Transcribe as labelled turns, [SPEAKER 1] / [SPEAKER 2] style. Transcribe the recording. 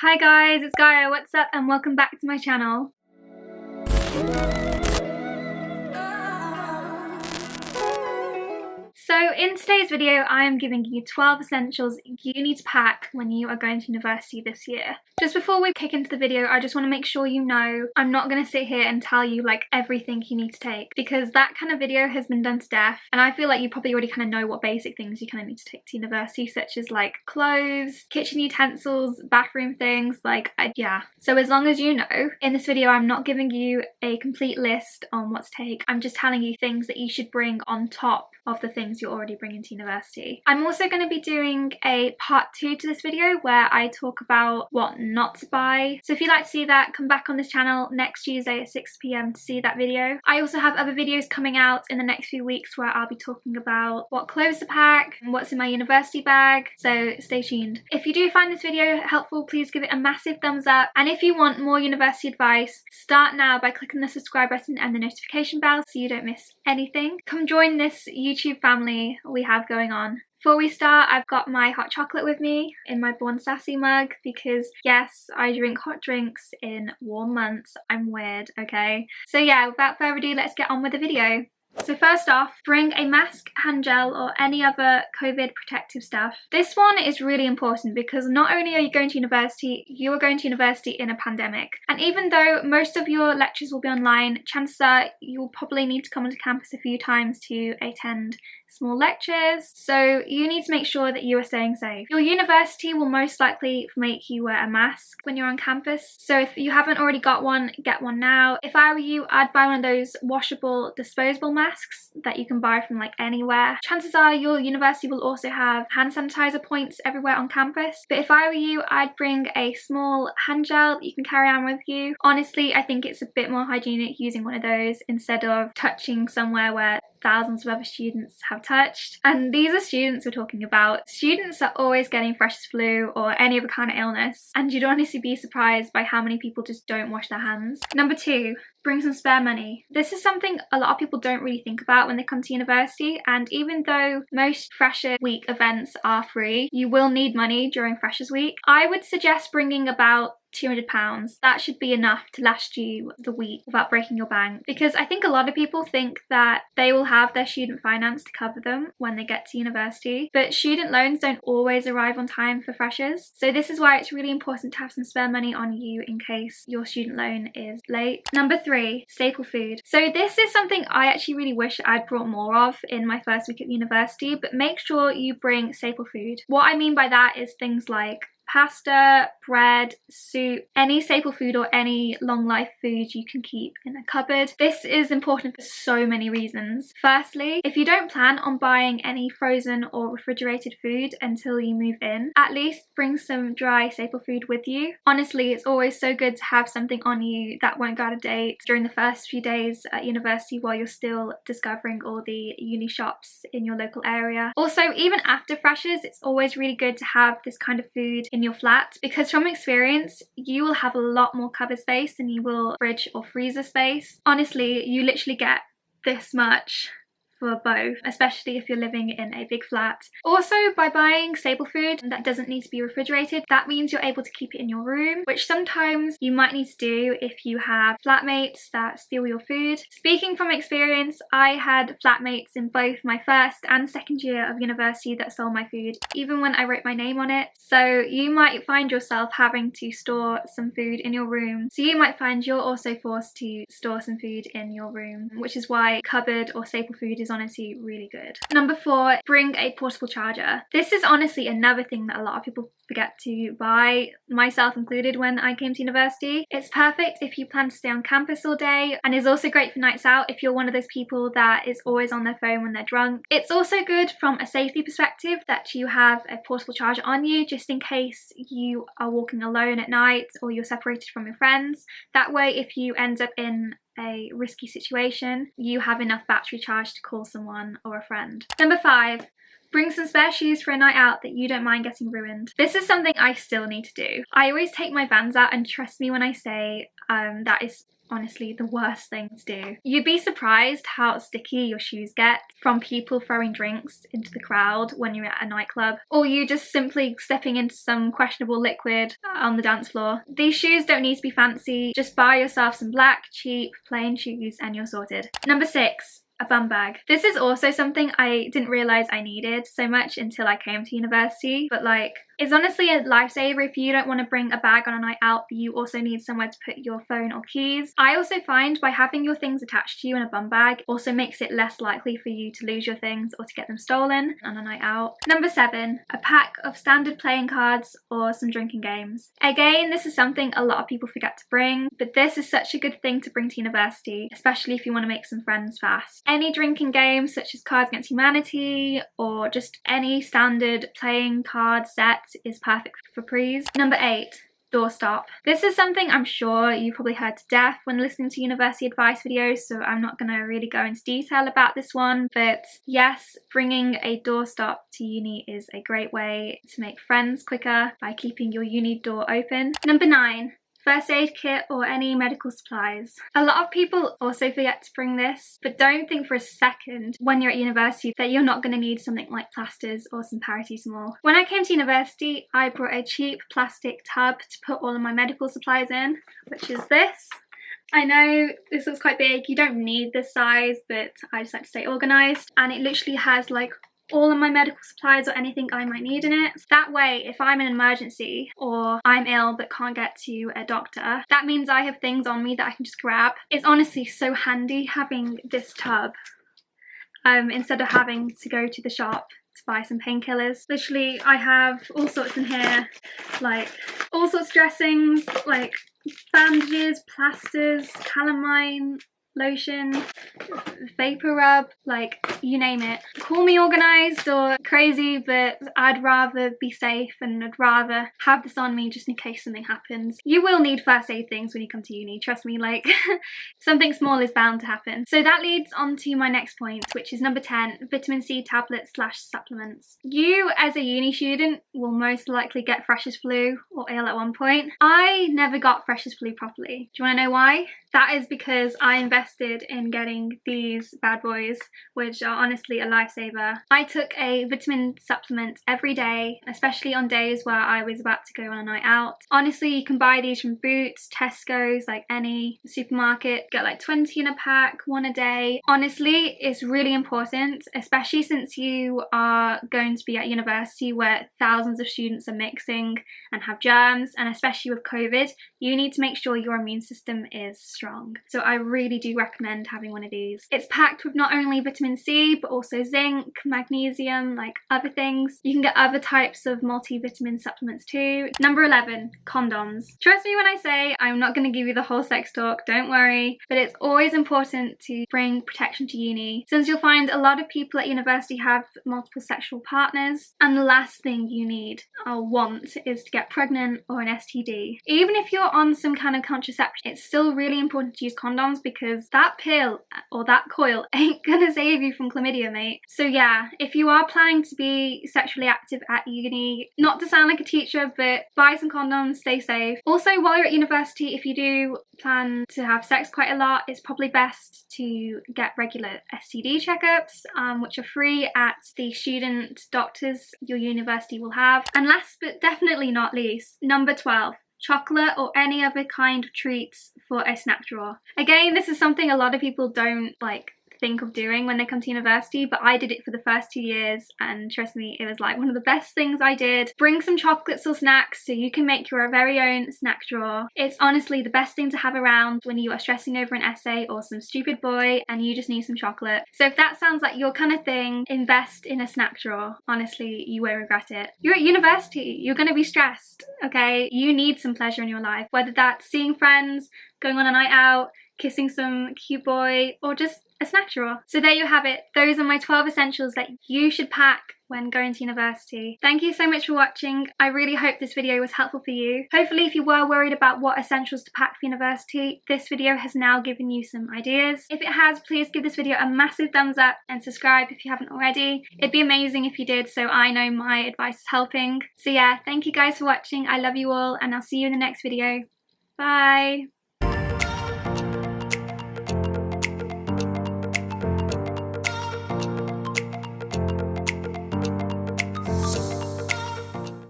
[SPEAKER 1] Hi guys, it's Gaia, what's up, and welcome back to my channel. So in today's video, I am giving you 12 essentials you need to pack when you are going to university this year. Just before we kick into the video, I just want to make sure you know I'm not going to sit here and tell you like everything you need to take, because that kind of video has been done to death, and I feel like you probably already kind of know what basic things you kind of need to take to university, such as like clothes, kitchen utensils, bathroom things, yeah. So as long as you know, in this video I'm not giving you a complete list on what to take, I'm just telling you things that you should bring on top of the things you're already bringing to university. I'm also going to be doing a part 2 to this video where I talk about what not to buy. So if you'd like to see that, come back on this channel next Tuesday at 6 PM to see that video. I also have other videos coming out in the next few weeks where I'll be talking about what clothes to pack and what's in my university bag, so stay tuned. If you do find this video helpful, please give it a massive thumbs up, and if you want more university advice, start now by clicking the subscribe button and the notification bell so you don't miss anything. Come join this YouTube family we have going on. Before we start, I've got my hot chocolate with me in my Born Sassy mug because yes, I drink hot drinks in warm months. I'm weird, okay? So yeah, without further ado, let's get on with the video. So first off, bring a mask, hand gel, or any other COVID protective stuff. This one is really important because not only are you going to university, you are going to university in a pandemic. And even though most of your lectures will be online, chances are you'll probably need to come onto campus a few times to attend small lectures, so you need to make sure that you are staying safe. Your university will most likely make you wear a mask when you're on campus, so if you haven't already got one, get one now. If I were you, I'd buy one of those washable, disposable masks that you can buy from like anywhere. Chances are your university will also have hand sanitizer points everywhere on campus, but if I were you, I'd bring a small hand gel that you can carry on with you. Honestly, I think it's a bit more hygienic using one of those instead of touching somewhere where thousands of other students have touched. And these are students we're talking about. Students are always getting freshers flu or any other kind of illness, and you'd honestly be surprised by how many people just don't wash their hands. Number 2, bring some spare money. This is something a lot of people don't really think about when they come to university, and even though most Freshers Week events are free, you will need money during Freshers Week. I would suggest bringing about £200. That should be enough to last you the week without breaking your bank, because I think a lot of people think that they will have their student finance to cover them when they get to university, but student loans don't always arrive on time for freshers, so this is why it's really important to have some spare money on you in case your student loan is late. Number 3, staple food. So this is something I actually really wish I'd brought more of in my first week at university, but make sure you bring staple food. What I mean by that is things like pasta, bread, soup, any staple food or any long life food you can keep in a cupboard. This is important for so many reasons. Firstly, if you don't plan on buying any frozen or refrigerated food until you move in, at least bring some dry staple food with you. Honestly, it's always so good to have something on you that won't go out of date during the first few days at university while you're still discovering all the uni shops in your local area. Also, even after freshers, it's always really good to have this kind of food in your flat, because from experience you will have a lot more cupboard space than you will fridge or freezer space. Honestly, you literally get this much for both, especially if you're living in a big flat. Also, by buying staple food that doesn't need to be refrigerated, that means you're able to keep it in your room, which sometimes you might need to do if you have flatmates that steal your food. Speaking from experience, I had flatmates in both my first and second year of university that stole my food, even when I wrote my name on it. So you might find yourself having to store some food in your room. So you might find you're also forced to store some food in your room, which is why cupboard or staple food is honestly really good. Number 4, bring a portable charger. This is honestly another thing that a lot of people forget to buy, myself included, when I came to university. It's perfect if you plan to stay on campus all day, and is also great for nights out if you're one of those people that is always on their phone when they're drunk. It's also good from a safety perspective that you have a portable charger on you, just in case you are walking alone at night or you're separated from your friends. That way, if you end up in a risky situation, you have enough battery charge to call someone or a friend. Number 5, bring some spare shoes for a night out that you don't mind getting ruined. This is something I still need to do. I always take my Vans out, and trust me when I say that is honestly the worst thing to do. You'd be surprised how sticky your shoes get from people throwing drinks into the crowd when you're at a nightclub, or you just simply stepping into some questionable liquid on the dance floor. These shoes don't need to be fancy, just buy yourself some black, cheap, plain shoes and you're sorted. Number 6. A bum bag. This is also something I didn't realise I needed so much until I came to university, but like, it's honestly a lifesaver if you don't want to bring a bag on a night out but you also need somewhere to put your phone or keys. I also find by having your things attached to you in a bum bag also makes it less likely for you to lose your things or to get them stolen on a night out. Number 7. A pack of standard playing cards or some drinking games. Again, this is something a lot of people forget to bring, but this is such a good thing to bring to university, especially if you want to make some friends fast. Any drinking games such as Cards Against Humanity or just any standard playing card set is perfect for prees. Number 8. Doorstop. This is something I'm sure you've probably heard to death when listening to university advice videos, so I'm not going to really go into detail about this one, but yes, bringing a doorstop to uni is a great way to make friends quicker by keeping your uni door open. Number 9. First aid kit or any medical supplies. A lot of people also forget to bring this, but don't think for a second when you're at university that you're not going to need something like plasters or some paracetamol. When I came to university, I brought a cheap plastic tub to put all of my medical supplies in, which is this. I know this is quite big, you don't need this size, but I just like to stay organised, and it literally has like all of my medical supplies or anything I might need in it. That way, if I'm in an emergency or I'm ill but can't get to a doctor, that means I have things on me that I can just grab. It's honestly so handy having this tub instead of having to go to the shop to buy some painkillers. Literally, I have all sorts in here, like all sorts of dressings, like bandages, plasters, calamine, lotion, vapor rub, like you name it. Call me organised or crazy, but I'd rather be safe and I'd rather have this on me just in case something happens. You will need first aid things when you come to uni, trust me, like something small is bound to happen. So that leads on to my next point, which is number 10, vitamin C tablets / supplements. You as a uni student will most likely get freshers flu or ill at one point. I never got freshers flu properly. Do you want to know why? That is because I invested in getting these bad boys, which are honestly a lifesaver. I took a vitamin supplement every day, especially on days where I was about to go on a night out. Honestly, you can buy these from Boots, Tesco's, like any supermarket. Get like 20 in a pack, 1 a day. Honestly, it's really important, especially since you are going to be at university where thousands of students are mixing and have germs, and especially with COVID, you need to make sure your immune system is strong. So I really do recommend having one of these. It's packed with not only vitamin C but also zinc, magnesium, like other things. You can get other types of multivitamin supplements too. Number 11, condoms. Trust me when I say I'm not going to give you the whole sex talk, don't worry, but it's always important to bring protection to uni, since you'll find a lot of people at university have multiple sexual partners, and the last thing you need or want is to get pregnant or an STD. Even if you're on some kind of contraception, it's still really important to use condoms because that pill or that coil ain't gonna save you from chlamydia, mate. So yeah, if you are planning to be sexually active at uni, not to sound like a teacher, but buy some condoms, stay safe. Also, while you're at university, if you do plan to have sex quite a lot, it's probably best to get regular STD checkups, which are free at the student doctors your university will have. And last but definitely not least, number 12, chocolate or any other kind of treats for a snack drawer. Again, this is something a lot of people don't like think of doing when they come to university, but I did it for the first 2 years and trust me, it was like one of the best things I did. Bring some chocolates or snacks so you can make your very own snack drawer. It's honestly the best thing to have around when you are stressing over an essay or some stupid boy and you just need some chocolate. So if that sounds like your kind of thing, invest in a snack drawer. Honestly, you won't regret it. You're at university, you're going to be stressed, okay? You need some pleasure in your life, whether that's seeing friends, going on a night out, kissing some cute boy, or just a snack drawer. So there you have it. Those are my 12 essentials that you should pack when going to university. Thank you so much for watching. I really hope this video was helpful for you. Hopefully, if you were worried about what essentials to pack for university, this video has now given you some ideas. If it has, please give this video a massive thumbs up and subscribe if you haven't already. It'd be amazing if you did, so I know my advice is helping. So yeah, thank you guys for watching. I love you all and I'll see you in the next video. Bye!